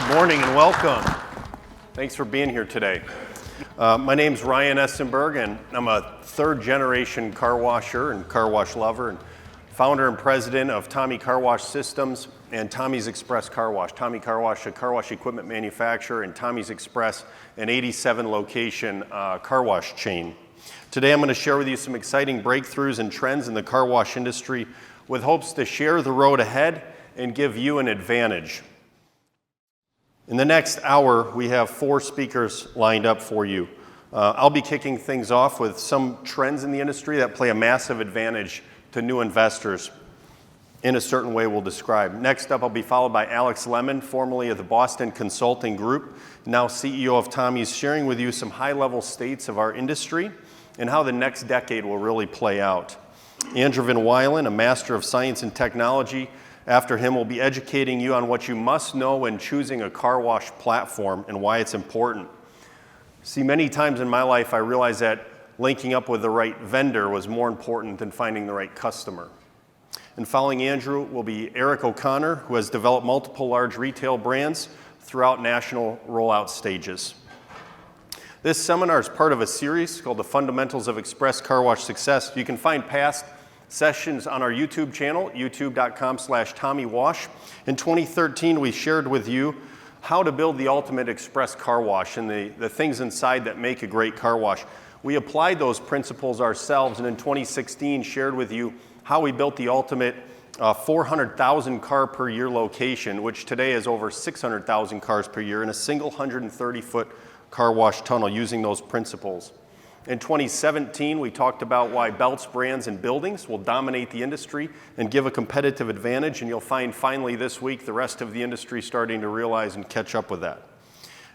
Good morning and welcome. Thanks for being here today. My name's Ryan Essenburg, and I'm a third-generation car washer and car wash lover, and founder and president of Tommy Car Wash Systems and Tommy's Express Car Wash. Tommy Car Wash, a car wash equipment manufacturer, and Tommy's Express, an 87-location car wash chain. Today I'm going to share with you some exciting breakthroughs and trends in the car wash industry with hopes to share the road ahead and give you an advantage. In the next hour, we have 4 speakers lined up for you. I'll be kicking things off with some trends in the industry that play a massive advantage to new investors in a certain way we'll describe. Next up, I'll be followed by Alex Lemon, formerly of the Boston Consulting Group, now CEO of Tommy's, sharing with you some high-level states of our industry and how the next decade will really play out. Andrew Van Wylen, a Master of Science and Technology, after him will be educating you on what you must know when choosing a car wash platform and why it's important. See, many times in my life I realized that linking up with the right vendor was more important than finding the right customer. And following Andrew will be Eric O'Connor, who has developed multiple large retail brands throughout national rollout stages. This seminar is part of a series called The Fundamentals of Express Car Wash Success. You can find past sessions on our YouTube channel, youtube.com/TommyWash. In 2013, we shared with you how to build the ultimate express car wash and the things inside that make a great car wash. We applied those principles ourselves, and in 2016 shared with you how we built the ultimate 400,000 car per year location, which today is over 600,000 cars per year in a single 130-foot car wash tunnel using those principles. In 2017, we talked about why belts, brands, and buildings will dominate the industry and give a competitive advantage, and you'll find finally this week the rest of the industry starting to realize and catch up with that.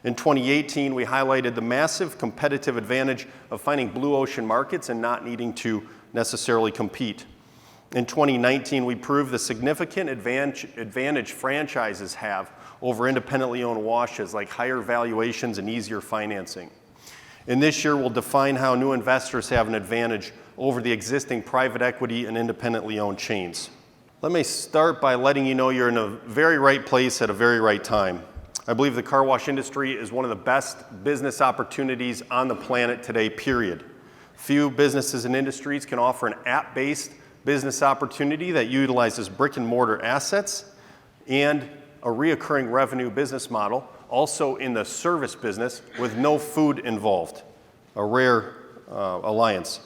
In 2018, we highlighted the massive competitive advantage of finding blue ocean markets and not needing to necessarily compete. In 2019, we proved the significant advantage franchises have over independently owned washes, like higher valuations and easier financing. And this year, we'll define how new investors have an advantage over the existing private equity and independently owned chains. Let me start by letting you know you're in a very right place at a very right time. I believe the car wash industry is one of the best business opportunities on the planet today, period. Few businesses and industries can offer an app-based business opportunity that utilizes brick and mortar assets and a reoccurring revenue business model, also in the service business with no food involved, a rare alliance.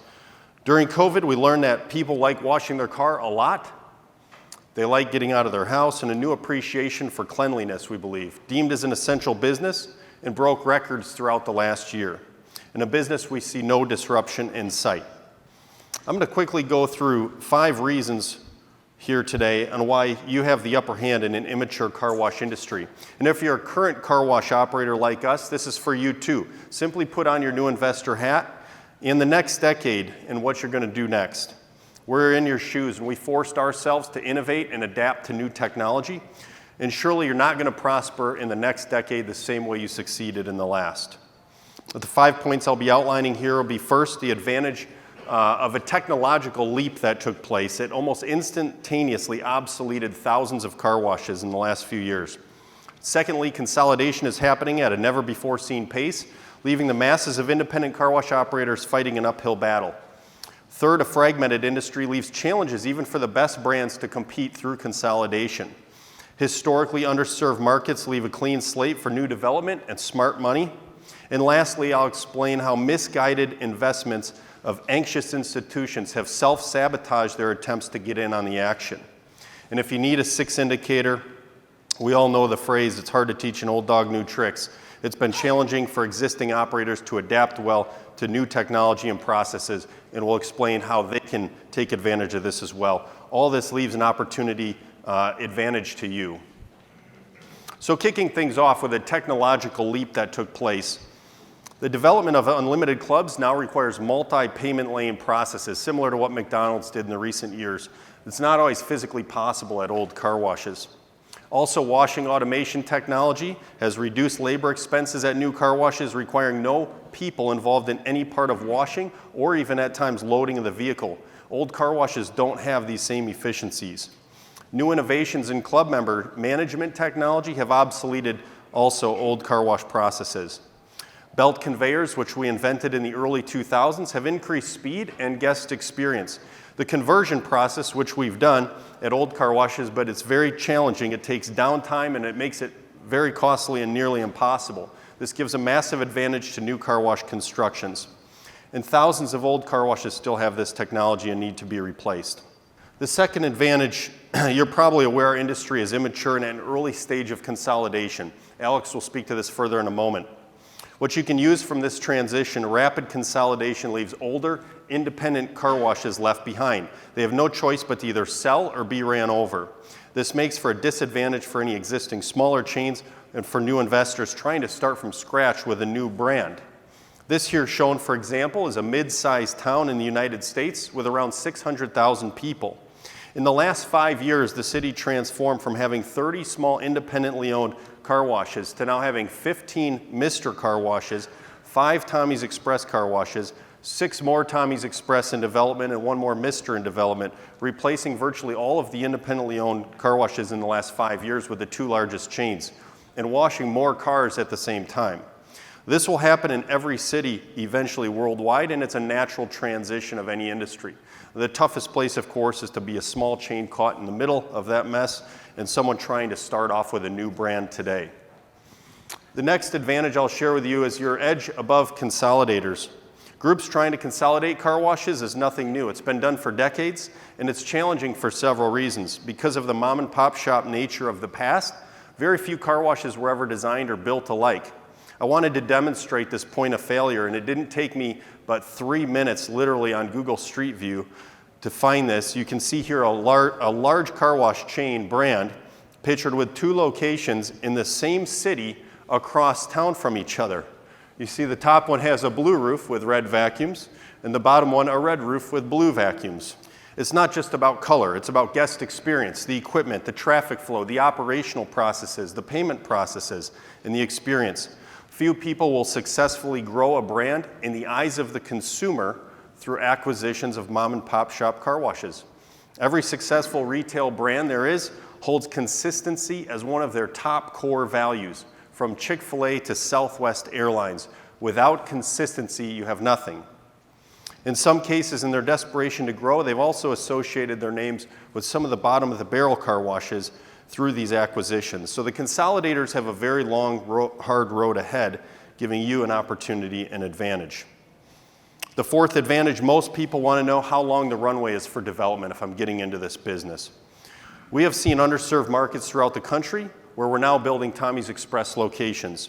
During COVID, we learned that people like washing their car a lot. They like getting out of their house, and a new appreciation for cleanliness, we believe, deemed as an essential business and broke records throughout the last year. In a business, we see no disruption in sight. I'm going to quickly go through 5 reasons here today on why you have the upper hand in an immature car wash industry. And if you're a current car wash operator like us, this is for you too. Simply put on your new investor hat in the next decade and what you're going to do next. We're in your shoes, and we forced ourselves to innovate and adapt to new technology. And surely you're not going to prosper in the next decade the same way you succeeded in the last. But the 5 points I'll be outlining here will be, first, the advantage of a technological leap that took place. It almost instantaneously obsoleted thousands of car washes in the last few years. Secondly, consolidation is happening at a never-before-seen pace, leaving the masses of independent car wash operators fighting an uphill battle. Third, a fragmented industry leaves challenges even for the best brands to compete through consolidation. Historically underserved markets leave a clean slate for new development and smart money. And lastly, I'll explain how misguided investments of anxious institutions have self-sabotaged their attempts to get in on the action. And if you need a 6th indicator, we all know the phrase, it's hard to teach an old dog new tricks. It's been challenging for existing operators to adapt well to new technology and processes, and we'll explain how they can take advantage of this as well. All this leaves an opportunity advantage to you. So kicking things off with a technological leap that took place, the development of unlimited clubs now requires multi-payment lane processes, similar to what McDonald's did in the recent years. It's not always physically possible at old car washes. Also, washing automation technology has reduced labor expenses at new car washes, requiring no people involved in any part of washing or even at times loading of the vehicle. Old car washes don't have these same efficiencies. New innovations in club member management technology have obsoleted also old car wash processes. Belt conveyors, which we invented in the early 2000s, have increased speed and guest experience. The conversion process, which we've done at old car washes, but it's very challenging. It takes downtime and it makes it very costly and nearly impossible. This gives a massive advantage to new car wash constructions. And thousands of old car washes still have this technology and need to be replaced. The second advantage, you're probably aware our industry is immature and at an early stage of consolidation. Alex will speak to this further in a moment. What you can use from this transition, rapid consolidation leaves older, independent car washes left behind. They have no choice but to either sell or be ran over. This makes for a disadvantage for any existing smaller chains and for new investors trying to start from scratch with a new brand. This here shown, for example, is a mid-sized town in the United States with around 600,000 people. In the last 5 years, the city transformed from having 30 small independently owned car washes to now having 15 Mr. Car Washes, 5 Tommy's Express car washes, 6 more Tommy's Express in development, and 1 more Mr. in development, replacing virtually all of the independently owned car washes in the last 5 years with the 2 largest chains, and washing more cars at the same time. This will happen in every city eventually worldwide, and it's a natural transition of any industry. The toughest place, of course, is to be a small chain caught in the middle of that mess and someone trying to start off with a new brand today. The next advantage I'll share with you is your edge above consolidators. Groups trying to consolidate car washes is nothing new. It's been done for decades, and it's challenging for several reasons. Because of the mom-and-pop shop nature of the past, very few car washes were ever designed or built alike. I wanted to demonstrate this point of failure, and it didn't take me but 3 minutes literally on Google Street View to find this. You can see here a large car wash chain brand pictured with 2 locations in the same city across town from each other. You see the top one has a blue roof with red vacuums, and the bottom one a red roof with blue vacuums. It's not just about color, it's about guest experience, the equipment, the traffic flow, the operational processes, the payment processes, and the experience. Few people will successfully grow a brand in the eyes of the consumer through acquisitions of mom-and-pop shop car washes. Every successful retail brand there is holds consistency as one of their top core values, from Chick-fil-A to Southwest Airlines. Without consistency, you have nothing. In some cases, in their desperation to grow, they've also associated their names with some of the bottom of the barrel car washes through these acquisitions. So the consolidators have a very long, hard road ahead, giving you an opportunity and advantage. The fourth advantage, most people want to know how long the runway is for development if I'm getting into this business. We have seen underserved markets throughout the country where we're now building Tommy's Express locations.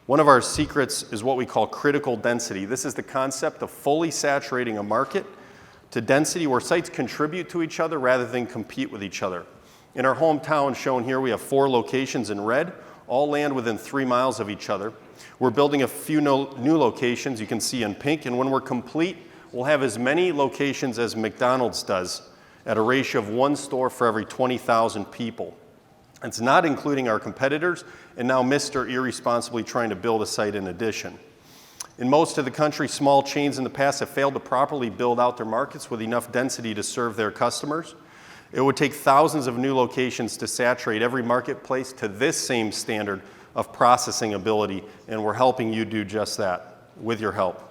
One of our secrets is what we call critical density. This is the concept of fully saturating a market to density where sites contribute to each other rather than compete with each other. In our hometown shown here, we have 4 locations in red, all land within 3 miles of each other. We're building a few new locations you can see in pink, and when we're complete, we'll have as many locations as McDonald's does at a ratio of 1 store for every 20,000 people. It's not including our competitors, and now Mr. irresponsibly trying to build a site in addition. In most of the country, small chains in the past have failed to properly build out their markets with enough density to serve their customers. It would take thousands of new locations to saturate every marketplace to this same standard of processing ability, and we're helping you do just that with your help.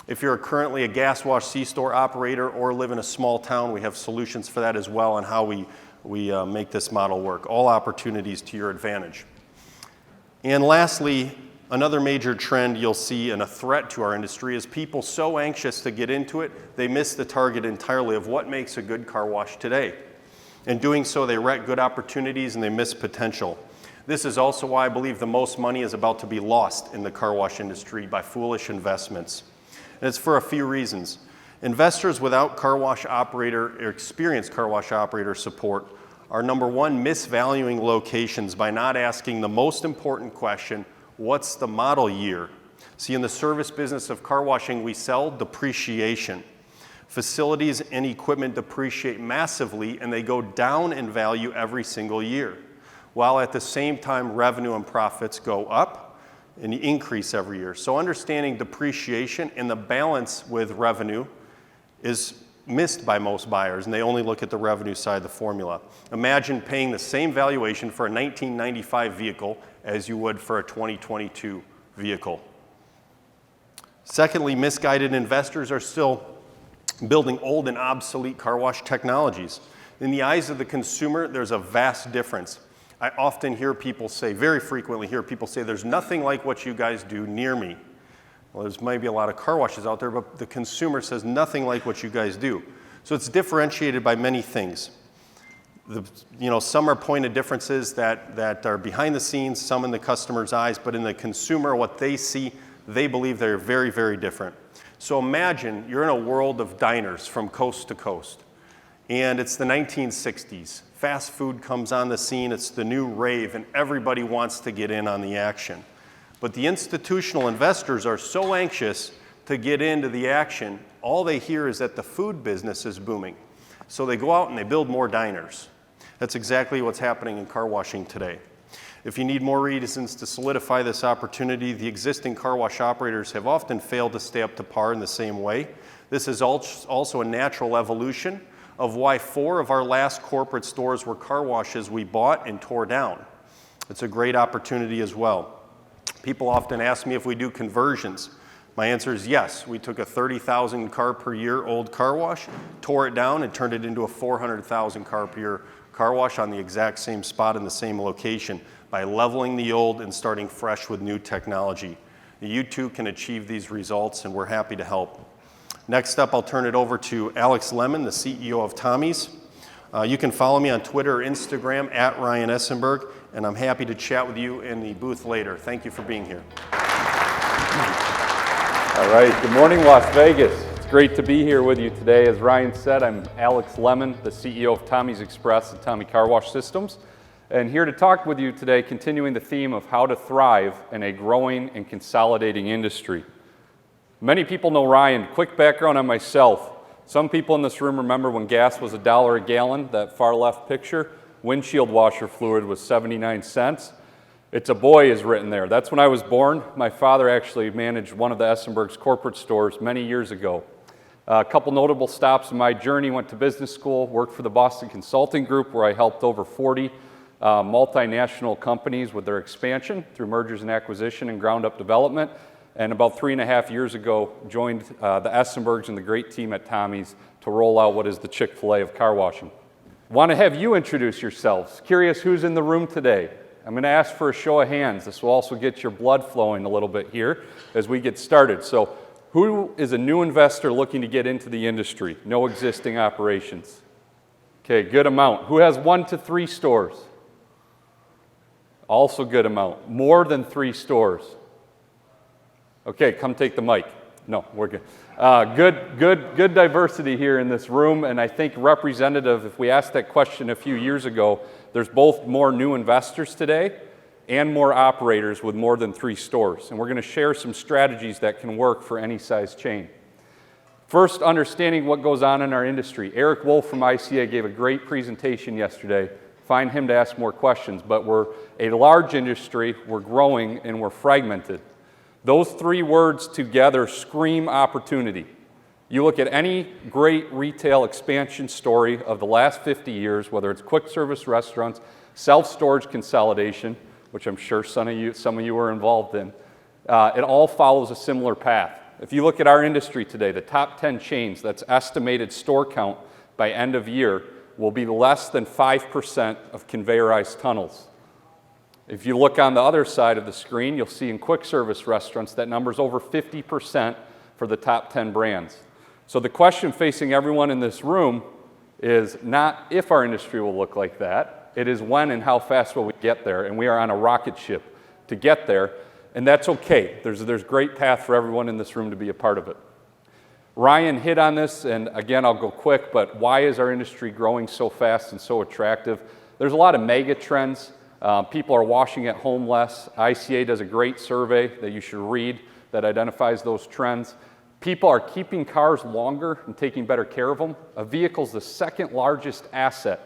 If you're currently a gas wash C-store operator or live in a small town, we have solutions for that as well on how we make this model work. All opportunities to your advantage. And lastly, another major trend you'll see and a threat to our industry is people so anxious to get into it, they miss the target entirely of what makes a good car wash today. In doing so, they wreck good opportunities and they miss potential. This is also why I believe the most money is about to be lost in the car wash industry by foolish investments. And it's for a few reasons. Investors without car wash operator or experienced car wash operator support are, number one, misvaluing locations by not asking the most important question, what's the model year? See, in the service business of car washing, we sell depreciation. Facilities and equipment depreciate massively, and they go down in value every single year, while at the same time revenue and profits go up and increase every year. So understanding depreciation and the balance with revenue is missed by most buyers, and they only look at the revenue side of the formula. Imagine paying the same valuation for a 1995 vehicle as you would for a 2022 vehicle. Secondly, misguided investors are still building old and obsolete car wash technologies. In the eyes of the consumer, there's a vast difference. I often hear people say, very frequently hear people say, there's nothing like what you guys do near me. Well, there's maybe a lot of car washes out there, but the consumer says nothing like what you guys do. So it's differentiated by many things. Some are point of differences that are behind the scenes, some in the customer's eyes, but in the consumer, what they see, they believe they're very, very different. So imagine you're in a world of diners from coast to coast, and it's the 1960s. Fast food comes on the scene, it's the new rave, and everybody wants to get in on the action. But the institutional investors are so anxious to get into the action, all they hear is that the food business is booming. So they go out and they build more diners. That's exactly what's happening in car washing today. If you need more reasons to solidify this opportunity, the existing car wash operators have often failed to stay up to par in the same way. This is also a natural evolution of why 4 of our last corporate stores were car washes we bought and tore down. It's a great opportunity as well. People often ask me if we do conversions. My answer is yes. We took a 30,000 car per year old car wash, tore it down, and turned it into a 400,000 car per year car wash on the exact same spot in the same location by leveling the old and starting fresh with new technology. You too can achieve these results, and we're happy to help. Next up, I'll turn it over to Alex Lemon, the CEO of Tommy's. You can follow me on Twitter or Instagram at Ryan Essenburg, and I'm happy to chat with you in the booth later. Thank you for being here. All right, good morning, Las Vegas. It's great to be here with you today. As Ryan said, I'm Alex Lemon, the CEO of Tommy's Express and Tommy Car Wash Systems, and here to talk with you today, continuing the theme of how to thrive in a growing and consolidating industry. Many people know Ryan. Quick background on myself. Some people in this room remember when gas was $1 a gallon, that far left picture. Windshield washer fluid was 79 cents. It's a boy is written there. That's when I was born. My father actually managed one of the Essenburg's corporate stores many years ago. A couple notable stops in my journey: went to business school, worked for the Boston Consulting Group, where I helped over 40 multinational companies with their expansion through mergers and acquisition and ground-up development. And about 3.5 years ago, joined the Essenburgs and the great team at Tommy's to roll out what is the Chick-fil-A of car washing. Want to have you introduce yourselves. Curious who's in the room today. I'm going to ask for a show of hands. This will also get your blood flowing a little bit here as we get started. So who is a new investor looking to get into the industry? No existing operations. Okay, good amount. Who has 1 to 3 stores? Also good amount. More than 3 stores. Okay, come take the mic. No, we're good. Good diversity here in this room, and I think representative, if we asked that question a few years ago, there's both more new investors today and more operators with more than 3 stores. And we're going to share some strategies that can work for any size chain. First, understanding what goes on in our industry. Eric Wolf from ICA gave a great presentation yesterday. Find him to ask more questions, but we're a large industry, we're growing, and we're fragmented. Those 3 words together scream opportunity. You look at any great retail expansion story of the last 50 years, whether it's quick service restaurants, self-storage consolidation, which I'm sure some of you are involved in, it all follows a similar path. If you look at our industry today, the top 10 chains, that's estimated store count by end of year, will be less than 5% of conveyorized tunnels. If you look on the other side of the screen, you'll see in quick service restaurants that number's over 50% for the top 10 brands. So the question facing everyone in this room is not if our industry will look like that, it is when and how fast will we get there, and we are on a rocket ship to get there, and that's okay. There's great path for everyone in this room to be a part of it. Ryan hit on this, and again, I'll go quick, but why is our industry growing so fast and so attractive? There's a lot of mega trends. People are washing at home less. ICA does a great survey that you should read that identifies those trends. People are keeping cars longer and taking better care of them. A vehicle is the second largest asset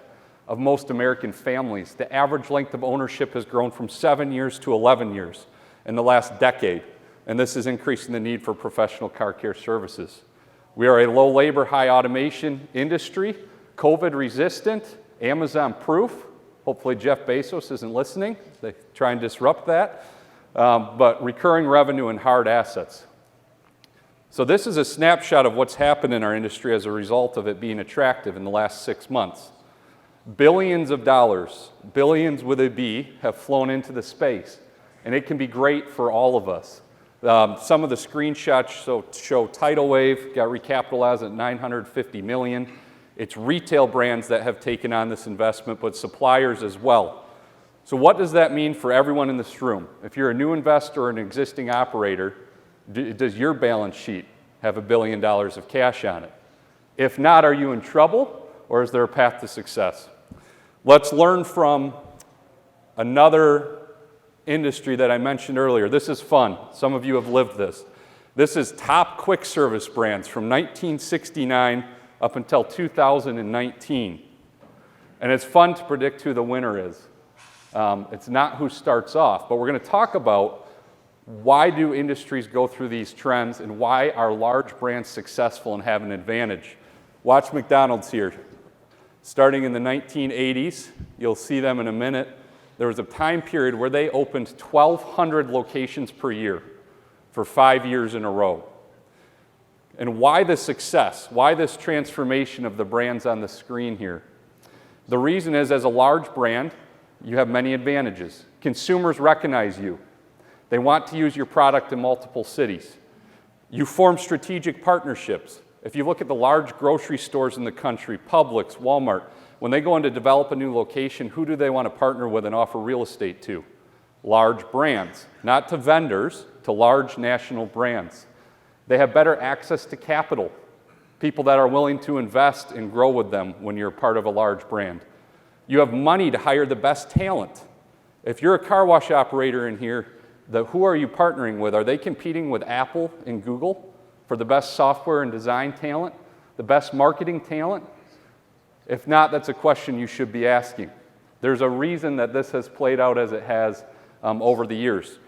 of most American families. The average length of ownership has grown from 7 years to 11 years in the last decade, and this is increasing the need for professional car care services. We are a low labor, high automation industry, COVID resistant, Amazon proof, Hopefully Jeff Bezos isn't listening. They try and disrupt that. But recurring revenue and hard assets. So this is a snapshot of what's happened in our industry as a result of it being attractive in the last 6 months. Billions of dollars, billions with a B, have flown into the space, and it can be great for all of us. Some of the screenshots show Tidal Wave got recapitalized at $950 million. It's retail brands that have taken on this investment, but suppliers as well. So what does that mean for everyone in this room? If you're a new investor or an existing operator, does your balance sheet have $1 billion of cash on it? If not, are you in trouble, or is there a path to success? Let's learn from another industry that I mentioned earlier. This is fun. Some of you have lived this. This is top quick service brands from 1969 up until 2019. And it's fun to predict who the winner is. It's not who starts off, but we're going to talk about why do industries go through these trends and why are large brands successful and have an advantage. Watch McDonald's here. Starting in the 1980s, you'll see them in a minute, there was a time period where they opened 1,200 locations per year for 5 years in a row. And why the success? Why this transformation of the brands on the screen here? The reason is, as a large brand, you have many advantages. Consumers recognize you. They want to use your product in multiple cities. You form strategic partnerships. If you look at the large grocery stores in the country, Publix, Walmart, when they go in to develop a new location, who do they want to partner with and offer real estate to? Large brands, not to vendors, to large national brands. They have better access to capital, people that are willing to invest and grow with them when you're part of a large brand. You have money to hire the best talent. If you're a car wash operator in here, who are you partnering with? Are they competing with Apple and Google for the best software and design talent, the best marketing talent? If not, that's a question you should be asking. There's a reason that this has played out as it has over the years.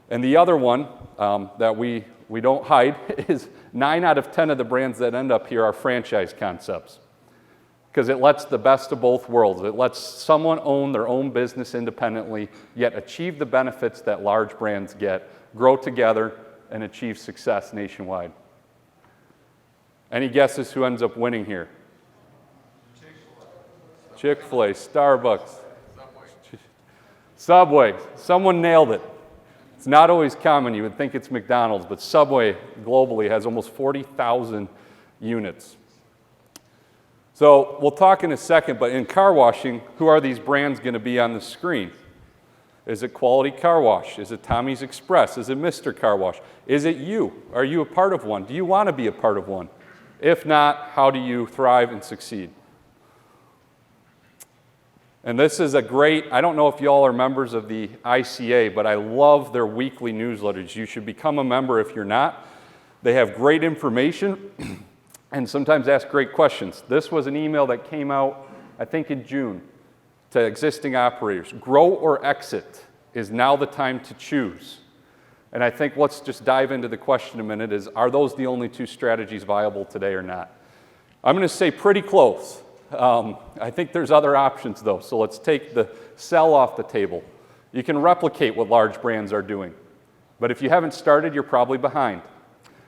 And the other one that we don't hide is 9 out of 10 of the brands that end up here are franchise concepts, because it lets the best of both worlds. It lets someone own their own business independently, yet achieve the benefits that large brands get, grow together, and achieve success nationwide. Any guesses who ends up winning here? Chick-fil-A, Starbucks, Subway. Someone nailed it. It's not always common. You would think it's McDonald's, but Subway globally has almost 40,000 units. So we'll talk in a second, but in car washing, who are these brands going to be on the screen? Is it Quality Car Wash? Is it Tommy's Express? Is it Mr. Car Wash? Is it you? Are you a part of one? Do you want to be a part of one? If not, how do you thrive and succeed? And this is a great, I don't know if you all are members of the ICA, but I love their weekly newsletters. You should become a member if you're not. They have great information and sometimes ask great questions. This was an email that came out, I think, in June to existing operators. Grow or exit is now the time to choose. And I think let's just dive into the question a minute is, are those the only two strategies viable today or not? I'm going to say pretty close. I think there's other options though, so let's take the sell off the table. You can replicate what large brands are doing, but if you haven't started, you're probably behind.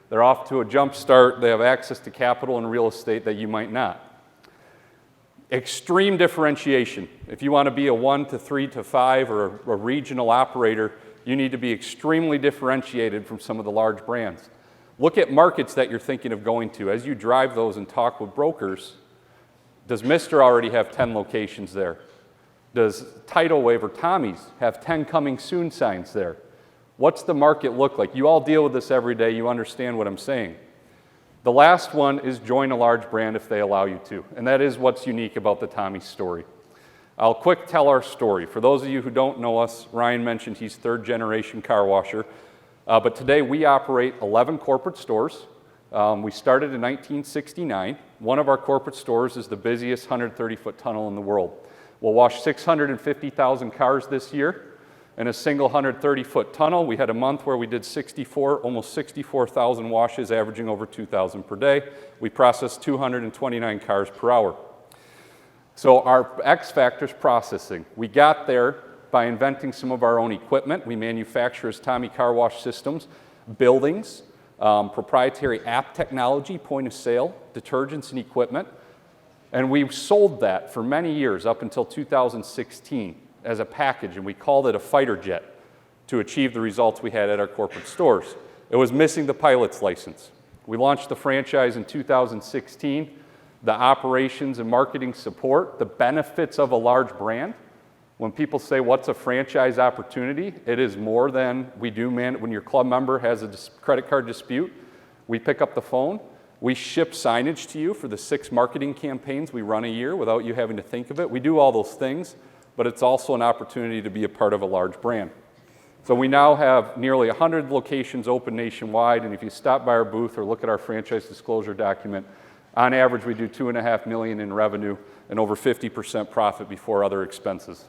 They're off to a jump start. They have access to capital and real estate that you might not. Extreme differentiation. If you want to be a 1 to 3 to 5 or a regional operator, you need to be extremely differentiated from some of the large brands. Look at markets that you're thinking of going to. As you drive those and talk with brokers, does Mr. already have 10 locations there? Does Tidal Wave or Tommy's have 10 coming soon signs there? What's the market look like? You all deal with this every day. You understand what I'm saying. The last one is join a large brand if they allow you to. And that is what's unique about the Tommy's story. I'll quick tell our story. For those of you who don't know us, Ryan mentioned he's third generation car washer. But today we operate 11 corporate stores. We started in 1969. One of our corporate stores is the busiest 130-foot tunnel in the world. We'll wash 650,000 cars this year in a single 130-foot tunnel. We had a month where we did almost 64,000 washes, averaging over 2,000 per day. We processed 229 cars per hour. So our X factor is processing. We got there by inventing some of our own equipment. We manufacture as Tommy Car Wash systems, buildings, proprietary app technology, point of sale, detergents and equipment. And we sold that for many years up until 2016 as a package, and we called it a fighter jet to achieve the results we had at our corporate stores. It was missing the pilot's license. We launched the franchise in 2016, the operations and marketing support, the benefits of a large brand. When people say, what's a franchise opportunity? It is more than we do, when your club member has a credit card dispute, we pick up the phone. We ship signage to you for the 6 marketing campaigns we run a year without you having to think of it. We do all those things, but it's also an opportunity to be a part of a large brand. So we now have nearly 100 locations open nationwide, and if you stop by our booth or look at our franchise disclosure document, on average we do $2.5 million in revenue and over 50% profit before other expenses.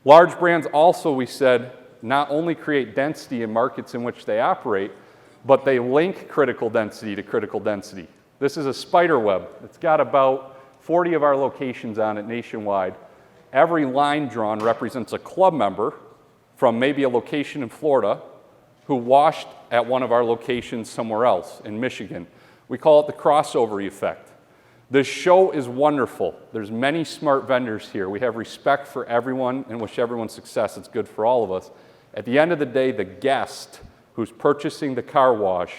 Large brands also, we said, not only create density in markets in which they operate, but they link critical density to critical density. This is a spider web. It's got about 40 of our locations on it nationwide. Every line drawn represents a club member from maybe a location in Florida who washed at one of our locations somewhere else in Michigan. We call it the crossover effect. This show is wonderful. There's many smart vendors here. We have respect for everyone and wish everyone success. It's good for all of us. At the end of the day, the guest who's purchasing the car wash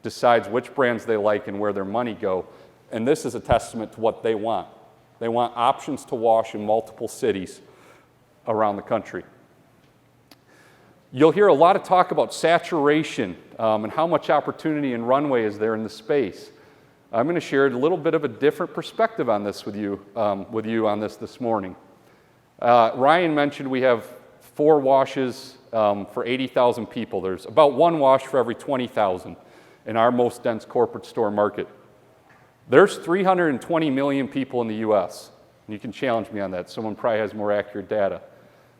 decides which brands they like and where their money go. And this is a testament to what they want. They want options to wash in multiple cities around the country. You'll hear a lot of talk about saturation and how much opportunity and runway is there in the space. I'm going to share a little bit of a different perspective on this with you on this morning. Ryan mentioned we have 4 washes for 80,000 people. There's about 1 wash for every 20,000 in our most dense corporate store market. There's 320 million people in the US. And you can challenge me on that. Someone probably has more accurate data.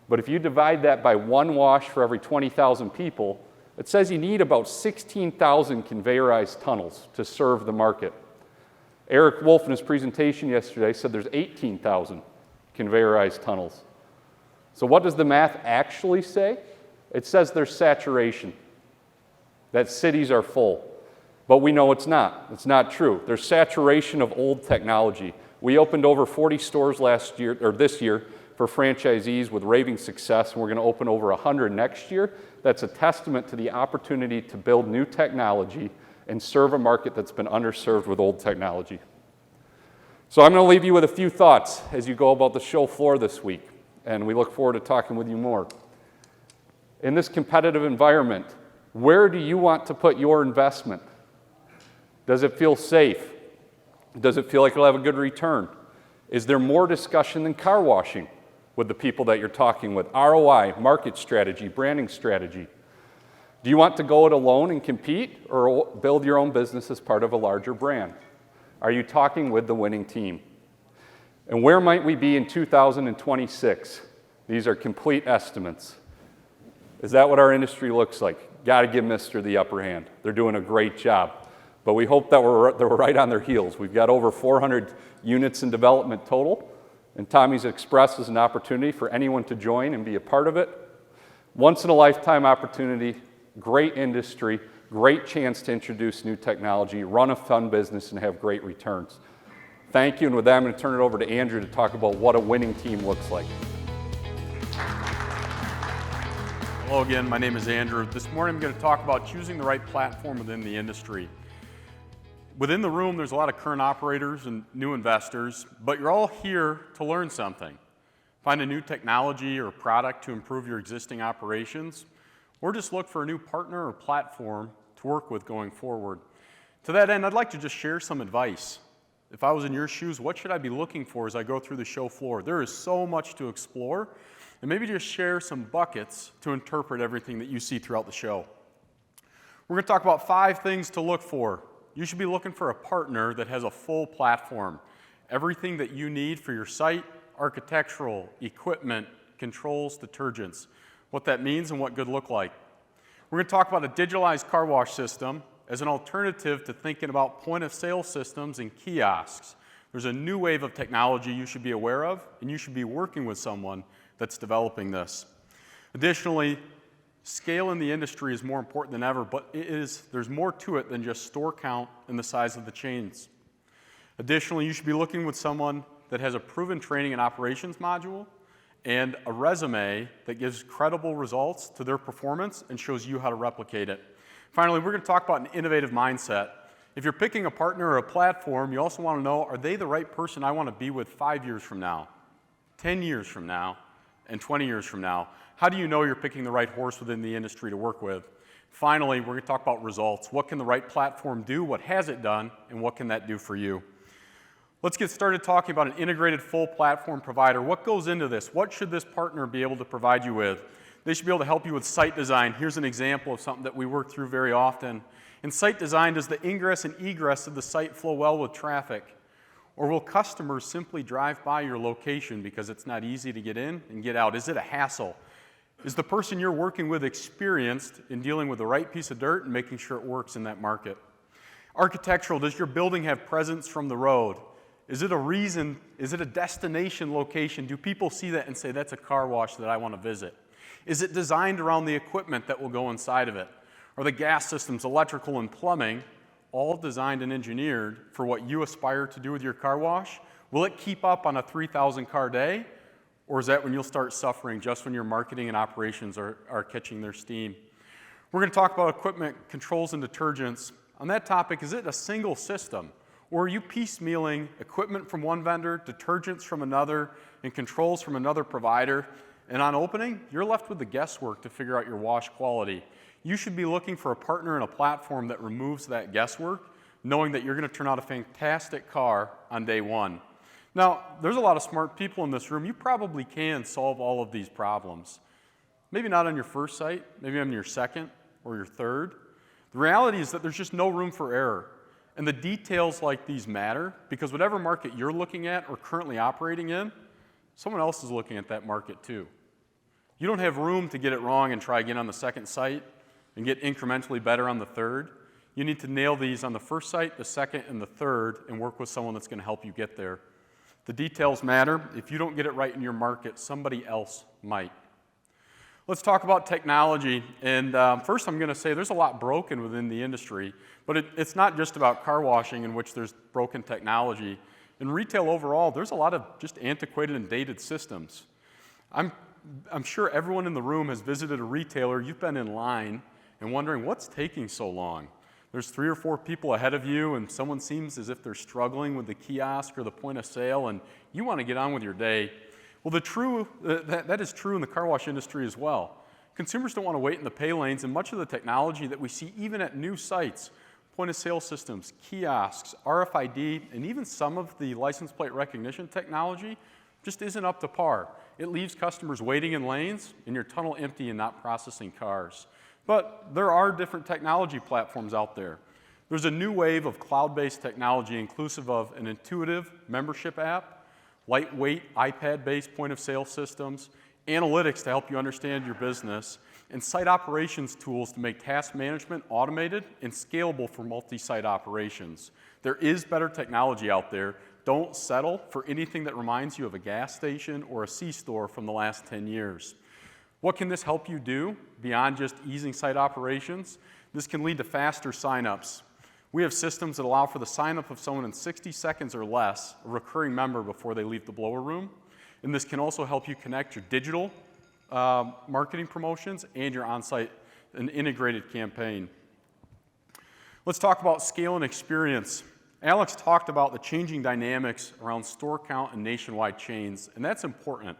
But if you divide that by 1 wash for every 20,000 people, it says you need about 16,000 conveyorized tunnels to serve the market. Eric Wolf in his presentation yesterday said there's 18,000 conveyorized tunnels. So what does the math actually say? It says there's saturation, that cities are full. But we know it's not. It's not true. There's saturation of old technology. We opened over 40 stores this year for franchisees with raving success, and we're going to open over 100 next year. That's a testament to the opportunity to build new technology and serve a market that's been underserved with old technology. So I'm going to leave you with a few thoughts as you go about the show floor this week, and we look forward to talking with you more. In this competitive environment, where do you want to put your investment? Does it feel safe? Does it feel like it'll have a good return? Is there more discussion than car washing with the people that you're talking with? ROI, market strategy, branding strategy. Do you want to go it alone and compete, or build your own business as part of a larger brand? Are you talking with the winning team? And where might we be in 2026? These are complete estimates. Is that what our industry looks like? Got to give Mr. the upper hand. They're doing a great job. But we hope that we're right on their heels. We've got over 400 units in development total, and Tommy's Express is an opportunity for anyone to join and be a part of it. Once-in-a-lifetime opportunity, great industry, great chance to introduce new technology, run a fun business, and have great returns. Thank you, and with that, I'm going to turn it over to Andrew to talk about what a winning team looks like. Hello again, my name is Andrew. This morning I'm going to talk about choosing the right platform within the industry. Within the room, there's a lot of current operators and new investors, but you're all here to learn something. Find a new technology or product to improve your existing operations, or just look for a new partner or platform to work with going forward. To that end, I'd like to just share some advice. If I was in your shoes, what should I be looking for as I go through the show floor? There is so much to explore, and maybe just share some buckets to interpret everything that you see throughout the show. We're going to talk about 5 things to look for. You should be looking for a partner that has a full platform. Everything that you need for your site, architectural, equipment, controls, detergents, what that means and what good look like. We're going to talk about a digitalized car wash system as an alternative to thinking about point-of-sale systems and kiosks. There's a new wave of technology you should be aware of, and you should be working with someone that's developing this. Additionally, scale in the industry is more important than ever, but there's more to it than just store count and the size of the chains. Additionally, you should be looking with someone that has a proven training and operations module and a resume that gives credible results to their performance and shows you how to replicate it. Finally, we're going to talk about an innovative mindset. If you're picking a partner or a platform, you also want to know, are they the right person I want to be with 5 years from now, 10 years from now, and 20 years from now? How do you know you're picking the right horse within the industry to work with? Finally, we're going to talk about results. What can the right platform do? What has it done? And what can that do for you? Let's get started talking about an integrated full platform provider. What goes into this? What should this partner be able to provide you with? They should be able to help you with site design. Here's an example of something that we work through very often. In site design, does the ingress and egress of the site flow well with traffic? Or will customers simply drive by your location because it's not easy to get in and get out? Is it a hassle? Is the person you're working with experienced in dealing with the right piece of dirt and making sure it works in that market? Architectural, does your building have presence from the road? Is it a destination location? Do people see that and say, that's a car wash that I want to visit? Is it designed around the equipment that will go inside of it? Are the gas systems, electrical, and plumbing all designed and engineered for what you aspire to do with your car wash? Will it keep up on a 3,000 car day? Or is that when you'll start suffering just when your marketing and operations are catching their steam? We're going to talk about equipment, controls, and detergents. On that topic, is it a single system? Or are you piecemealing equipment from one vendor, detergents from another, and controls from another provider? And on opening, you're left with the guesswork to figure out your wash quality. You should be looking for a partner and a platform that removes that guesswork, knowing that you're going to turn out a fantastic car on day one. Now, there's a lot of smart people in this room. You probably can solve all of these problems. Maybe not on your first site, maybe on your second or your third. The reality is that there's just no room for error. And the details like these matter because whatever market you're looking at or currently operating in, someone else is looking at that market too. You don't have room to get it wrong and try again on the second site and get incrementally better on the third. You need to nail these on the first site, the second, and the third and work with someone that's going to help you get there. The details matter. If you don't get it right in your market, somebody else might. Let's talk about technology. And first I'm going to say there's a lot broken within the industry, but it's not just about car washing in which there's broken technology. In retail overall, there's a lot of just antiquated and dated systems. I'm sure everyone in the room has visited a retailer, you've been in line and wondering what's taking so long. There's 3 or 4 people ahead of you and someone seems as if they're struggling with the kiosk or the point of sale and you want to get on with your day. Well, that is true in the car wash industry as well. Consumers don't want to wait in the pay lanes, and much of the technology that we see even at new sites, point of sale systems, kiosks, RFID, and even some of the license plate recognition technology just isn't up to par. It leaves customers waiting in lanes and your tunnel empty and not processing cars. But there are different technology platforms out there. There's a new wave of cloud-based technology inclusive of an intuitive membership app, lightweight iPad-based point-of-sale systems, analytics to help you understand your business, and site operations tools to make task management automated and scalable for multi-site operations. There is better technology out there. Don't settle for anything that reminds you of a gas station or a C-store from the last 10 years. What can this help you do beyond just easing site operations? This can lead to faster sign-ups. We have systems that allow for the sign-up of someone in 60 seconds or less, a recurring member before they leave the blower room. And this can also help you connect your digital marketing promotions and your on-site and integrated campaign. Let's talk about scale and experience. Alex talked about the changing dynamics around store count and nationwide chains, and that's important.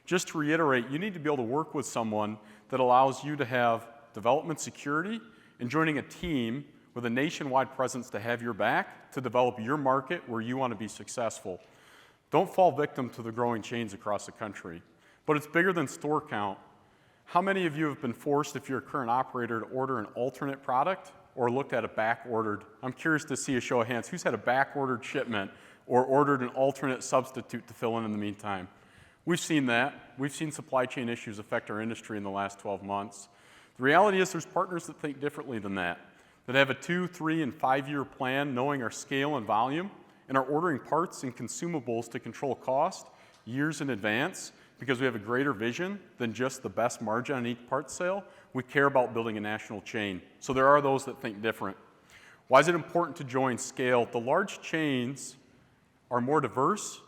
Just to reiterate, you need to be able to work with someone that allows you to have development security and joining a team with a nationwide presence to have your back to develop your market where you want to be successful. Don't fall victim to the growing chains across the country. But it's bigger than store count. How many of you have been forced, if you're a current operator, to order an alternate product or looked at a back-ordered? I'm curious to see a show of hands. Who's had a back-ordered shipment or ordered an alternate substitute to fill in the meantime? We've seen that. We've seen supply chain issues affect our industry in the last 12 months. The reality is there's partners that think differently than that have a 2-, 3-, and 5-year plan knowing our scale and volume and are ordering parts and consumables to control cost years in advance because we have a greater vision than just the best margin on each part sale, we care about building a national chain. So there are those that think different. Why is it important to join scale? The large chains are more diverse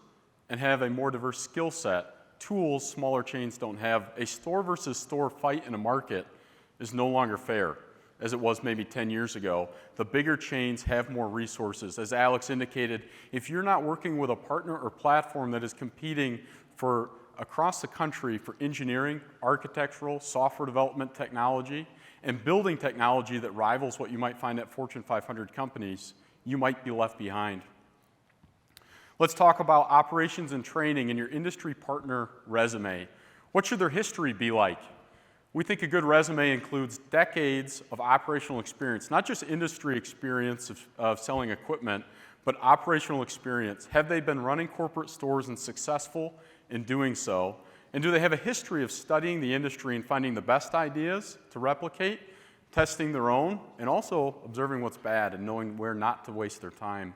and have a more diverse skill set. Tools smaller chains don't have. A store versus store fight in a market is no longer fair, as it was maybe 10 years ago. The bigger chains have more resources. As Alex indicated, if you're not working with a partner or platform that is competing for across the country for engineering, architectural, software development technology, and building technology that rivals what you might find at Fortune 500 companies, you might be left behind. Let's talk about operations and training and your industry partner resume. What should their history be like? We think a good resume includes decades of operational experience, not just industry experience of selling equipment, but operational experience. Have they been running corporate stores and successful in doing so? And do they have a history of studying the industry and finding the best ideas to replicate, testing their own, and also observing what's bad and knowing where not to waste their time?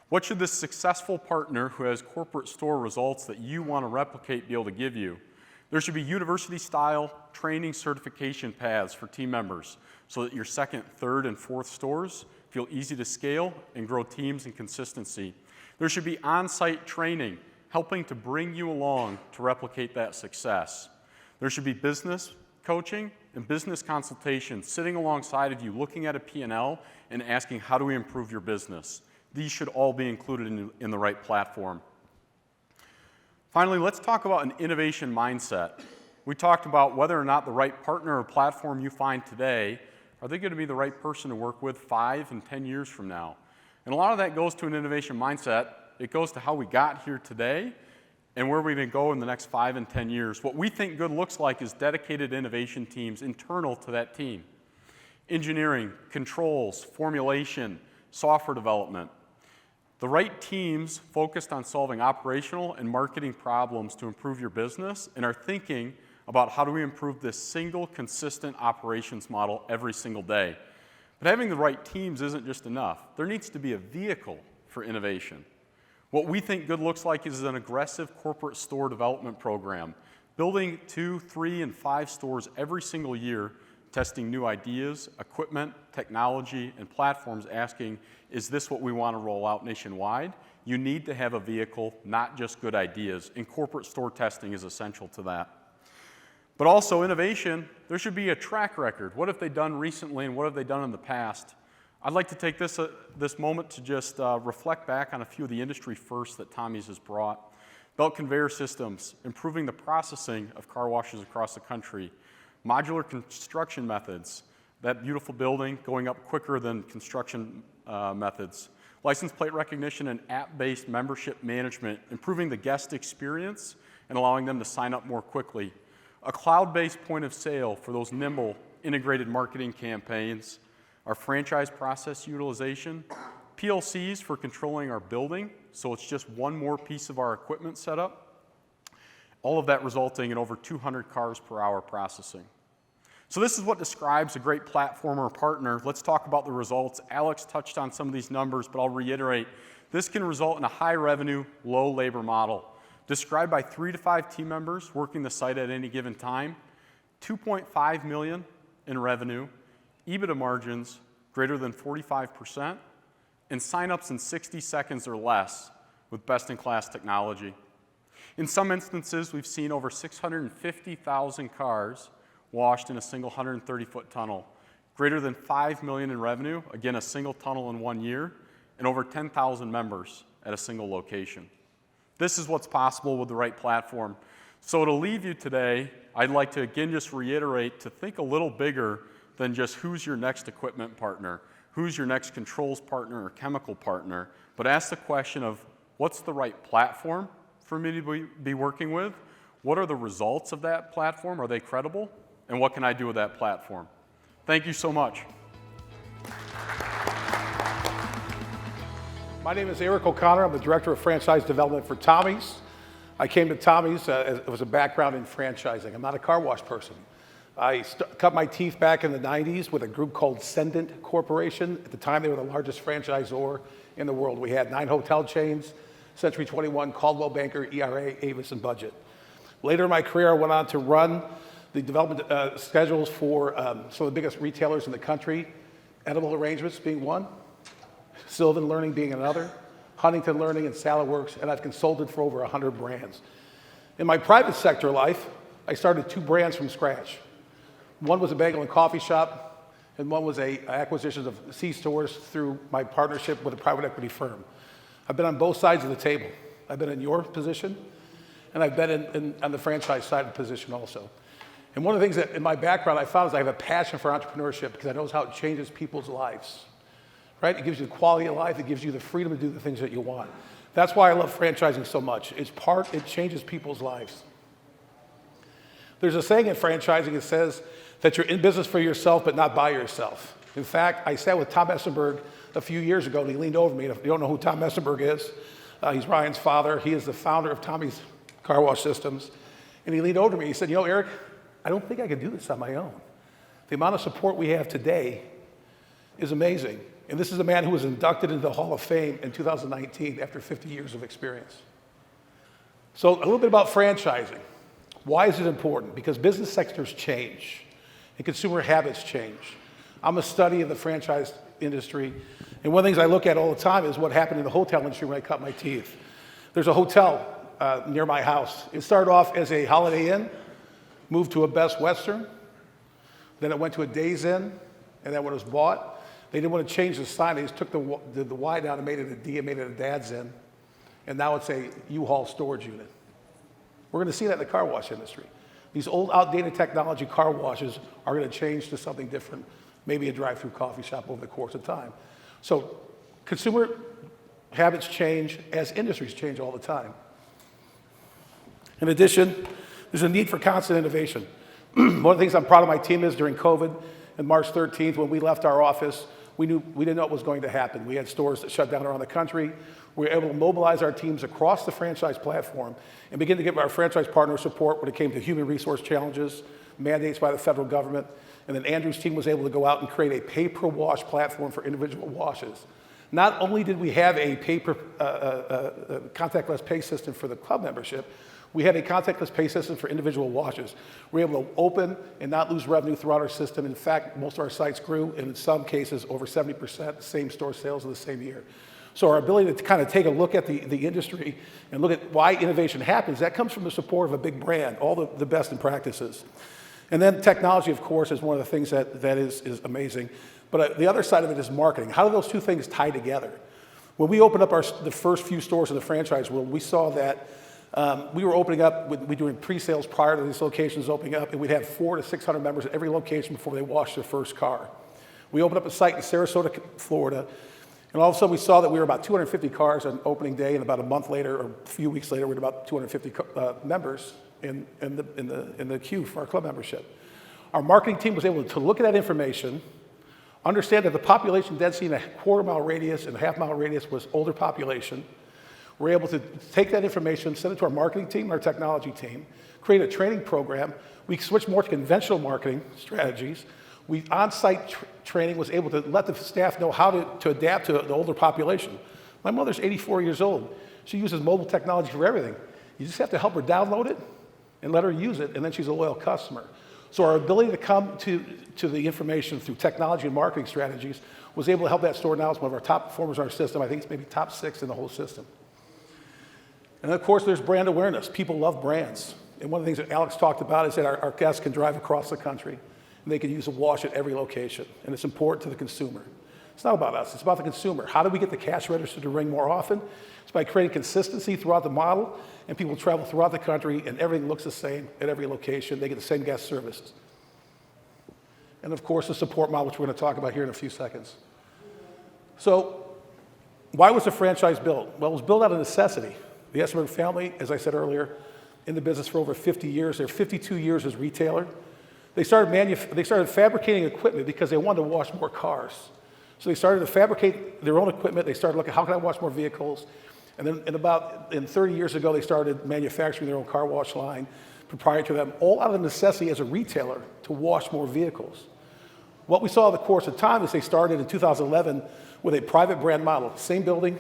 What should this successful partner who has corporate store results that you want to replicate be able to give you? There should be university-style training certification paths for team members so that your second, third, and fourth stores feel easy to scale and grow teams and consistency. There should be on-site training helping to bring you along to replicate that success. There should be business coaching and business consultation sitting alongside of you, looking at a P&L and asking, how do we improve your business? These should all be included in the right platform. Finally, let's talk about an innovation mindset. We talked about whether or not the right partner or platform you find today, are they going to be the right person to work with 5 and 10 years from now? And a lot of that goes to an innovation mindset. It goes to how we got here today and where we're going to go in the next 5 and 10 years. What we think good looks like is dedicated innovation teams internal to that team. Engineering, controls, formulation, software development. The right teams focused on solving operational and marketing problems to improve your business and are thinking about how do we improve this single, consistent operations model every single day. But having the right teams isn't just enough. There needs to be a vehicle for innovation. What we think good looks like is an aggressive corporate store development program, building 2, 3, and 5 stores every single year, testing new ideas, equipment, technology, and platforms, asking, is this what we want to roll out nationwide? You need to have a vehicle, not just good ideas, and corporate store testing is essential to that. But also innovation, there should be a track record. What have they done recently and what have they done in the past? I'd like to take this moment to just reflect back on a few of the industry firsts that Tommy's has brought. Belt conveyor systems, improving the processing of car washes across the country. Modular construction methods, that beautiful building going up quicker than construction methods. License plate recognition and app-based membership management, improving the guest experience and allowing them to sign up more quickly. A cloud-based point of sale for those nimble integrated marketing campaigns. Our franchise process utilization. PLCs for controlling our building, so it's just one more piece of our equipment setup. All of that resulting in over 200 cars per hour processing. So this is what describes a great platform or partner. Let's talk about the results. Alex touched on some of these numbers, but I'll reiterate. This can result in a high revenue, low labor model, described by 3 to 5 team members working the site at any given time, $2.5 million in revenue, EBITDA margins greater than 45%, and signups in 60 seconds or less with best-in-class technology. In some instances, we've seen over 650,000 cars washed in a single 130-foot tunnel, greater than $5 million in revenue, again, a single tunnel in 1 year, and over 10,000 members at a single location. This is what's possible with the right platform. So to leave you today, I'd like to again just reiterate to think a little bigger than just who's your next equipment partner, who's your next controls partner or chemical partner, but ask the question of what's the right platform for me to be working with? What are the results of that platform? Are they credible? And what can I do with that platform? Thank you so much. My name is Eric O'Connor. I'm the Director of Franchise Development for Tommy's. I came to Tommy's, it was a background in franchising. I'm not a car wash person. I cut my teeth back in the 90s with a group called Sendent Corporation. At the time, they were the largest franchisor in the world. We had 9 hotel chains, Century 21, Caldwell Banker, ERA, Avis, and Budget. Later in my career, I went on to run the development schedules for some of the biggest retailers in the country, Edible Arrangements being one, Sylvan Learning being another, Huntington Learning and Salad Works, and I've consulted for over 100 brands. In my private sector life, I started 2 brands from scratch. One was a bagel and coffee shop, and one was an acquisition of C-stores through my partnership with a private equity firm. I've been on both sides of the table. I've been in your position, and I've been on the franchise side of the position also. And one of the things that in my background I found is I have a passion for entrepreneurship because I know how it changes people's lives, right? It gives you the quality of life. It gives you the freedom to do the things that you want. That's why I love franchising so much. It changes people's lives. There's a saying in franchising that says that you're in business for yourself, but not by yourself. In fact, I sat with Tom Essenburg a few years ago, and he leaned over me. And if you don't know who Tom Essenburg is, he's Ryan's father. He is the founder of Tommy's Car Wash Systems. And he leaned over to me. He said, you know, Eric, I don't think I can do this on my own. The amount of support we have today is amazing. And this is a man who was inducted into the Hall of Fame in 2019 after 50 years of experience. So a little bit about franchising. Why is it important? Because business sectors change and consumer habits change. I'm a study of the franchise industry, and one of the things I look at all the time is what happened in the hotel industry when I cut my teeth. There's a hotel near my house. It started off as a Holiday Inn, moved to a Best Western, then it went to a Days Inn, and then when it was bought, they didn't want to change the sign. They just took the Y down and made it a D and made it a Dad's Inn, and now it's a U-Haul storage unit. We're going to see that in the car wash industry. These old, outdated technology car washes are going to change to something different, maybe a drive-through coffee shop over the course of time. So consumer habits change as industries change all the time. In addition, there's a need for constant innovation. One of the things I'm proud of my team is during COVID, on March 13th, when we left our office, we didn't know what was going to happen. We had stores that shut down around the country. We were able to mobilize our teams across the franchise platform and begin to give our franchise partners support when it came to human resource challenges, mandates by the federal government. And then Andrew's team was able to go out and create a pay-per-wash platform for individual washes. Not only did we have a contactless pay system for the club membership, we had a contactless pay system for individual washes. We were able to open and not lose revenue throughout our system. In fact, most of our sites grew, and in some cases, over 70% same store sales in the same year. So our ability to kind of take a look at the industry and look at why innovation happens, that comes from the support of a big brand, all the best in practices. And then technology, of course, is one of the things that is amazing. But the other side of it is marketing. How do those two things tie together? When we opened up the first few stores in the franchise world, we saw that we were opening up, we were doing pre-sales prior to these locations opening up, and we'd have 400 to 600 members at every location before they washed their first car. We opened up a site in Sarasota, Florida, and all of a sudden we saw that we were about 250 cars on opening day, and about a month later, or a few weeks later, we had about 250 members in the queue for our club membership. Our marketing team was able to look at that information, understand that the population density in a quarter-mile radius and a half-mile radius was older population. We're able to take that information, send it to our marketing team, our technology team, create a training program. We switched more to conventional marketing strategies. On-site training was able to let the staff know how to adapt to the older population. My mother's 84 years old. She uses mobile technology for everything. You just have to help her download it and let her use it, and then she's a loyal customer. So our ability to come to the information through technology and marketing strategies was able to help that store now as one of our top performers in our system. I think it's maybe top 6 in the whole system. And of course, there's brand awareness. People love brands. And one of the things that Alex talked about is that our guests can drive across the country, and they can use a wash at every location. And it's important to the consumer. It's not about us. It's about the consumer. How do we get the cash register to ring more often? It's by creating consistency throughout the model, and people travel throughout the country, and everything looks the same at every location. They get the same guest services. And of course, the support model, which we're going to talk about here in a few seconds. So why was the franchise built? Well, it was built out of necessity. The Essenburg family, as I said earlier, in the business for over 50 years. They're 52 years as retailer. They started fabricating equipment because they wanted to wash more cars. So they started to fabricate their own equipment. They started looking, how can I wash more vehicles? And then in 30 years ago, they started manufacturing their own car wash line, proprietary to them, all out of necessity as a retailer to wash more vehicles. What we saw in the course of time is they started in 2011 with a private brand model, same building,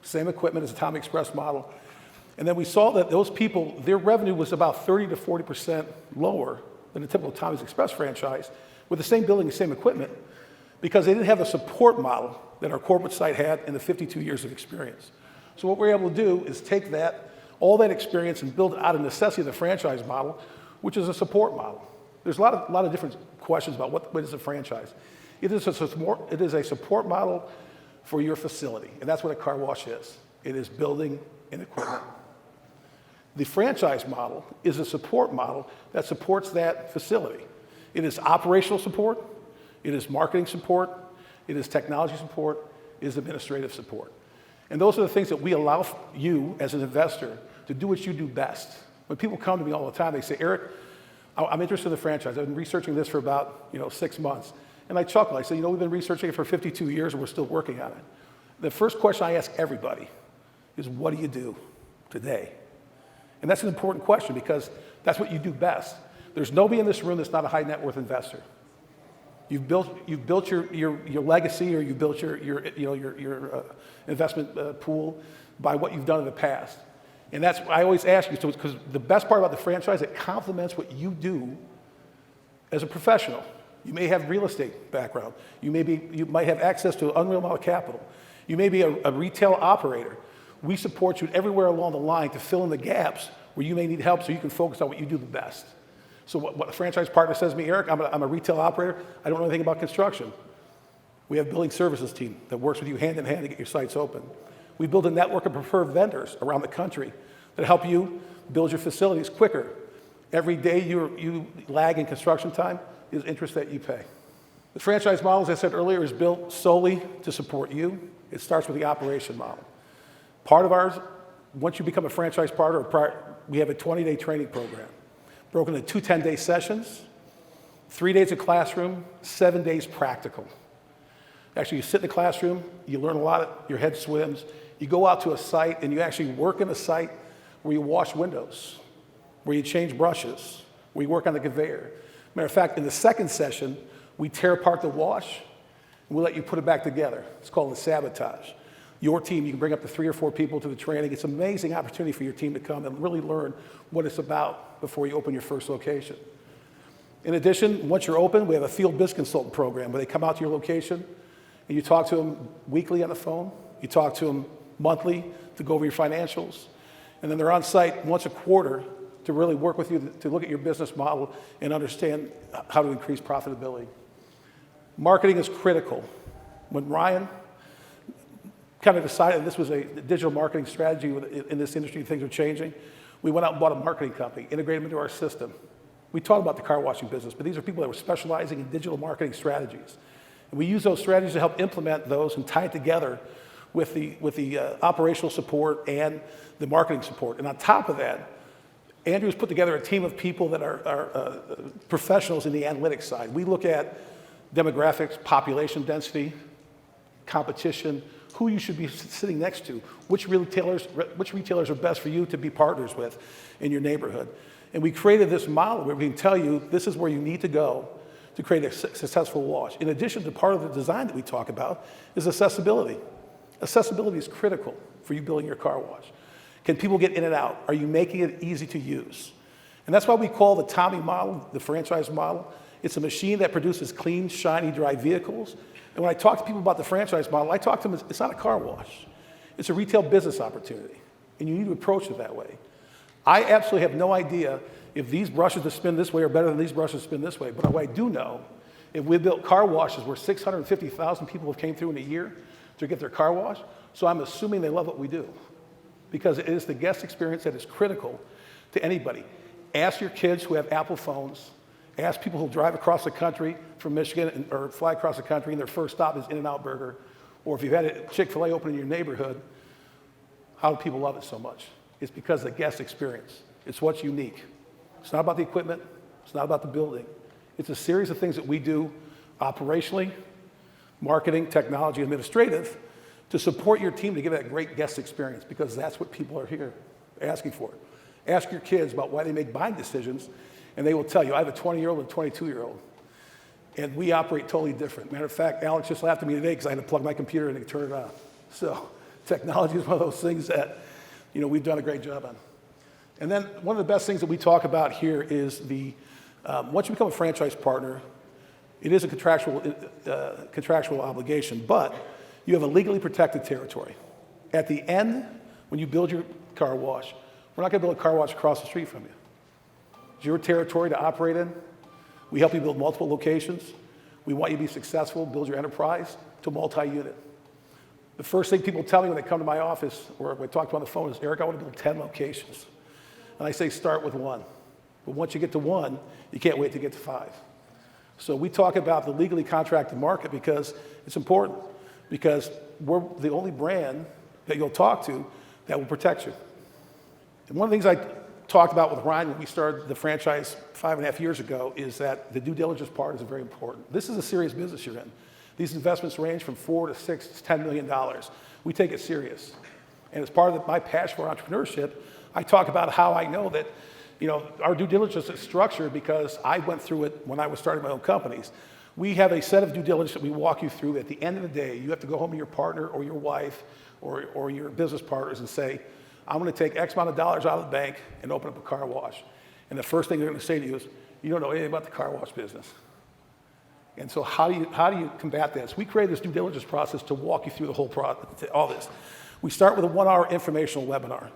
same equipment as the Tommy Express model. And then we saw that those people, their revenue was about 30 to 40% lower than a typical Tommy's Express franchise with the same building and same equipment because they didn't have the support model that our corporate site had in the 52 years of experience. So what we're able to do is take that, all that experience and build out of necessity the franchise model, which is a support model. There's a lot of different questions about what is a franchise. It is a support model for your facility, and that's what a car wash is. It is building and equipment. The franchise model is a support model that supports that facility. It is operational support, it is marketing support, it is technology support, it is administrative support. And those are the things that we allow you as an investor to do what you do best. When people come to me all the time, they say, Eric, I'm interested in the franchise. I've been researching this for about 6 months. And I chuckle. I say, we've been researching it for 52 years and we're still working on it. The first question I ask everybody is, what do you do today? And that's an important question because that's what you do best. There's nobody in this room that's not a high net worth investor. You've built your legacy or you've built your investment pool by what you've done in the past. And that's I always ask you, because the best part about the franchise, it complements what you do as a professional. You may have real estate background. You might have access to an unreal amount of capital. You may be a retail operator. We support you everywhere along the line to fill in the gaps where you may need help so you can focus on what you do the best. So what a franchise partner says to me, Eric, I'm a retail operator. I don't know anything about construction. We have a building services team that works with you hand in hand to get your sites open. We build a network of preferred vendors around the country that help you build your facilities quicker. Every day you lag in construction time is interest that you pay. The franchise model, as I said earlier, is built solely to support you. It starts with the operation model. Part of ours, once you become a franchise partner, we have a 20-day training program, broken into 2 10-day sessions, 3 days of classroom, 7 days practical. Actually, you sit in the classroom, you learn a lot, your head swims. You go out to a site and you actually work in a site where you wash windows, where you change brushes, where you work on the conveyor. Matter of fact, in the second session, we tear apart the wash and we'll let you put it back together. It's called the sabotage. Your team, you can bring up to 3 or 4 people to the training. It's an amazing opportunity for your team to come and really learn what it's about before you open your first location. In addition, once you're open, we have a field biz consultant program where they come out to your location and you talk to them weekly on the phone. You talk to them monthly to go over your financials. And then they're on site once a quarter to really work with you to look at your business model and understand how to increase profitability. Marketing is critical. When Ryan kind of decided this was a digital marketing strategy in this industry, things are changing, we went out and bought a marketing company, integrated them into our system. We talk about the car washing business, but these are people that were specializing in digital marketing strategies. And we use those strategies to help implement those and tie it together with the operational support and the marketing support. And on top of that, Andrew's put together a team of people that are professionals in the analytics side. We look at demographics, population density, competition, who you should be sitting next to, which retailers are best for you to be partners with in your neighborhood. And we created this model where we can tell you this is where you need to go to create a successful wash. In addition to part of the design that we talk about is accessibility. Accessibility is critical for you building your car wash. Can people get in and out? Are you making it easy to use? And that's why we call the Tommy model, the franchise model. It's a machine that produces clean, shiny, dry vehicles. And when I talk to people about the franchise model, I talk to them, it's not a car wash. It's a retail business opportunity. And you need to approach it that way. I absolutely have no idea if these brushes that spin this way are better than these brushes that spin this way. But what I do know, if we built car washes where 650,000 people have came through in a year to get their car wash, so I'm assuming they love what we do. Because it is the guest experience that is critical to anybody. Ask your kids who have Apple phones. Ask people who drive across the country from Michigan or fly across the country and their first stop is In-N-Out Burger. Or if you've had a Chick-fil-A open in your neighborhood, how do people love it so much? It's because of the guest experience. It's what's unique. It's not about the equipment. It's not about the building. It's a series of things that we do operationally, marketing, technology, administrative, to support your team to give that great guest experience because that's what people are here asking for. Ask your kids about why they make buying decisions, and they will tell you. I have a 20-year-old and a 22-year-old, and we operate totally different. Matter of fact, Alex just laughed at me today because I had to plug my computer in and turn it on. So technology is one of those things that, we've done a great job on. And then one of the best things that we talk about here is once you become a franchise partner, it is a contractual obligation, but you have a legally protected territory. At the end, when you build your car wash, we're not going to build a car wash across the street from you. It's your territory to operate in. We help you build multiple locations. We want you to be successful, build your enterprise to multi-unit. The first thing people tell me when they come to my office or when I talk to them on the phone is, Eric, I want to build 10 locations. And I say, start with 1. But once you get to 1, you can't wait to get to 5. So we talk about the legally contracted market because it's important, because we're the only brand that you'll talk to that will protect you. And one of the things I talked about with Ryan when we started the franchise 5.5 years ago is that the due diligence part is very important. This is a serious business you're in. These investments range from $4 to $6 to $10 million. We take it serious. And as part of my passion for entrepreneurship, I talk about how I know that our due diligence is structured because I went through it when I was starting my own companies. We have a set of due diligence that we walk you through. At the end of the day, you have to go home to your partner or your wife or your business partners and say, I'm going to take X amount of dollars out of the bank and open up a car wash. And the first thing they're going to say to you is, you don't know anything about the car wash business. And so how do you combat this? We created this due diligence process to walk you through the whole process, all this. We start with a 1-hour informational webinar.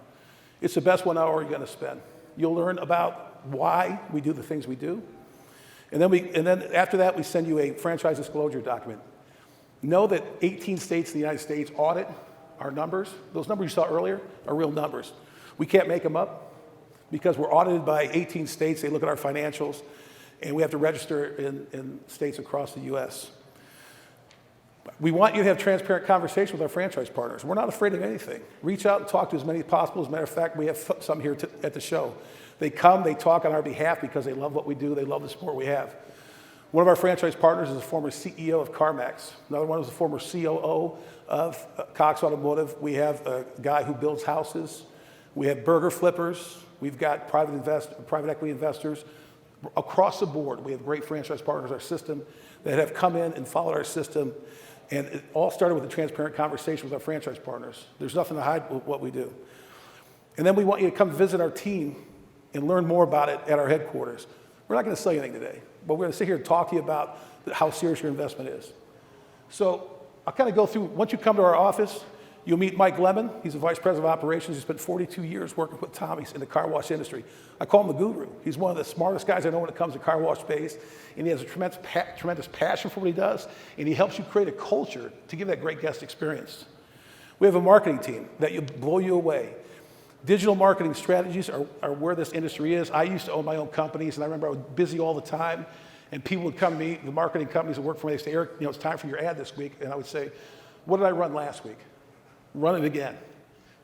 It's the best 1 hour you're going to spend. You'll learn about why we do the things we do. And then after that, we send you a franchise disclosure document. Know that 18 states in the United States audit our numbers. Those numbers you saw earlier are real numbers. We can't make them up because we're audited by 18 states. They look at our financials, and we have to register in states across the U.S. We want you to have transparent conversation with our franchise partners. We're not afraid of anything. Reach out and talk to as many as possible. As a matter of fact, we have some here at the show. They come, they talk on our behalf because they love what we do. They love the support we have. One of our franchise partners is a former CEO of CarMax. Another one was a former COO of Cox Automotive. We have a guy who builds houses. We have burger flippers. We've got private equity investors. Across the board, we have great franchise partners in our system that have come in and followed our system. And it all started with a transparent conversation with our franchise partners. There's nothing to hide with what we do. And then we want you to come visit our team and learn more about it at our headquarters. We're not going to sell you anything today, but we're going to sit here and talk to you about how serious your investment is. So I'll kind of go through, once you come to our office, you'll meet Mike Lemon. He's the Vice President of Operations. He spent 42 years working with Tommy's in the car wash industry. I call him the guru. He's one of the smartest guys I know when it comes to car wash space, and he has a tremendous passion for what he does, and he helps you create a culture to give that great guest experience. We have a marketing team that will blow you away. Digital marketing strategies are where this industry is. I used to own my own companies, and I remember I was busy all the time, and people would come to me, the marketing companies that work for me, they'd say, Eric, it's time for your ad this week, and I would say, what did I run last week? Run it again.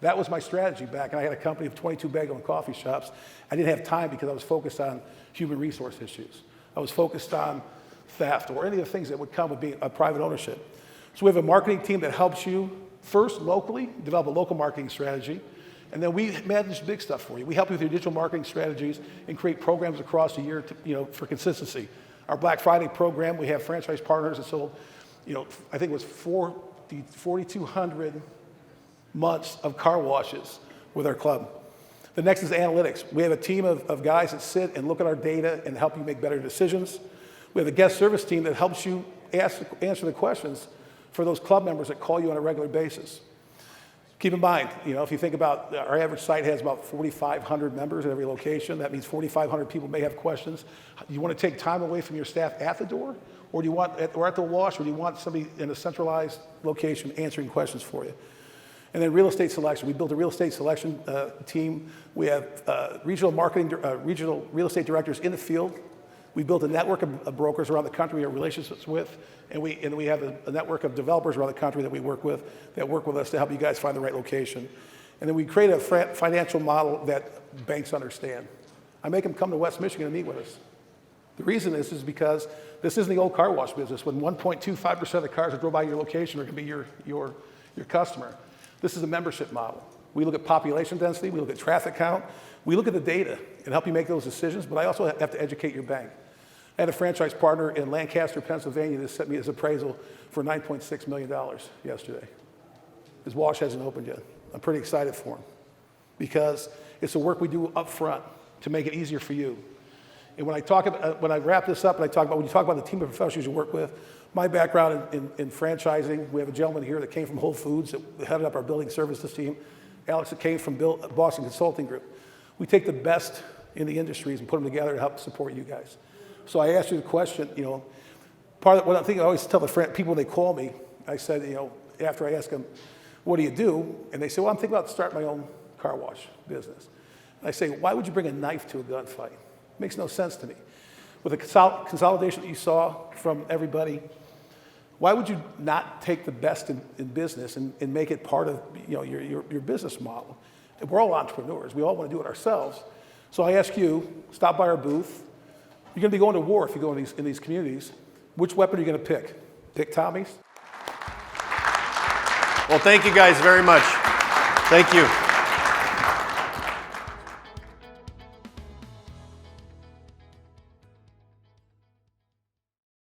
That was my strategy back, and I had a company of 22 bagel and coffee shops. I didn't have time because I was focused on human resource issues. I was focused on theft or any of the things that would come with being a private ownership. So we have a marketing team that helps you first locally develop a local marketing strategy, and then we manage big stuff for you. We help you with your digital marketing strategies and create programs across the year to, for consistency. Our Black Friday program, we have franchise partners that sold, I think it was 4,200 months of car washes with our club. The next is analytics. We have a team of guys that sit and look at our data and help you make better decisions. We have a guest service team that helps you answer the questions for those club members that call you on a regular basis. Keep in mind, if you think about our average site has about 4,500 members at every location. That means 4,500 people may have questions. Do you want to take time away from your staff at the door, or do you want, or at the wash, or do you want somebody in a centralized location answering questions for you? And then real estate selection. We built a real estate selection team. We have regional real estate directors in the field. We built a network of brokers around the country we have relationships with, and we have a network of developers around the country that we work with us to help you guys find the right location. And then we create a financial model that banks understand. I make them come to West Michigan and meet with us. The reason is because this isn't the old car wash business when 1.25% of the cars that drove by your location are going to be your customer. This is a membership model. We look at population density, we look at traffic count, we look at the data and help you make those decisions, but I also have to educate your bank. I had a franchise partner in Lancaster, Pennsylvania that sent me his appraisal for $9.6 million yesterday. His wash hasn't opened yet. I'm pretty excited for him because it's the work we do up front to make it easier for you. And when I wrap this up and when you talk about the team of professionals you work with, my background in franchising, we have a gentleman here that came from Whole Foods that headed up our building services team. Alex that came from Boston Consulting Group. We take the best in the industries and put them together to help support you guys. So I asked you the question, part of what I think I always tell the people when they call me, I said, after I ask them, what do you do? And they say, well, I'm thinking about starting my own car wash business. And I say, why would you bring a knife to a gunfight? It makes no sense to me. With the consolidation that you saw from everybody, why would you not take the best in business and make it part of your business model? And we're all entrepreneurs. We all want to do it ourselves. So I ask you, stop by our booth. You're going to be going to war if you go in these communities. Which weapon are you going to pick? Pick Tommy's? Well, thank you guys very much. Thank you.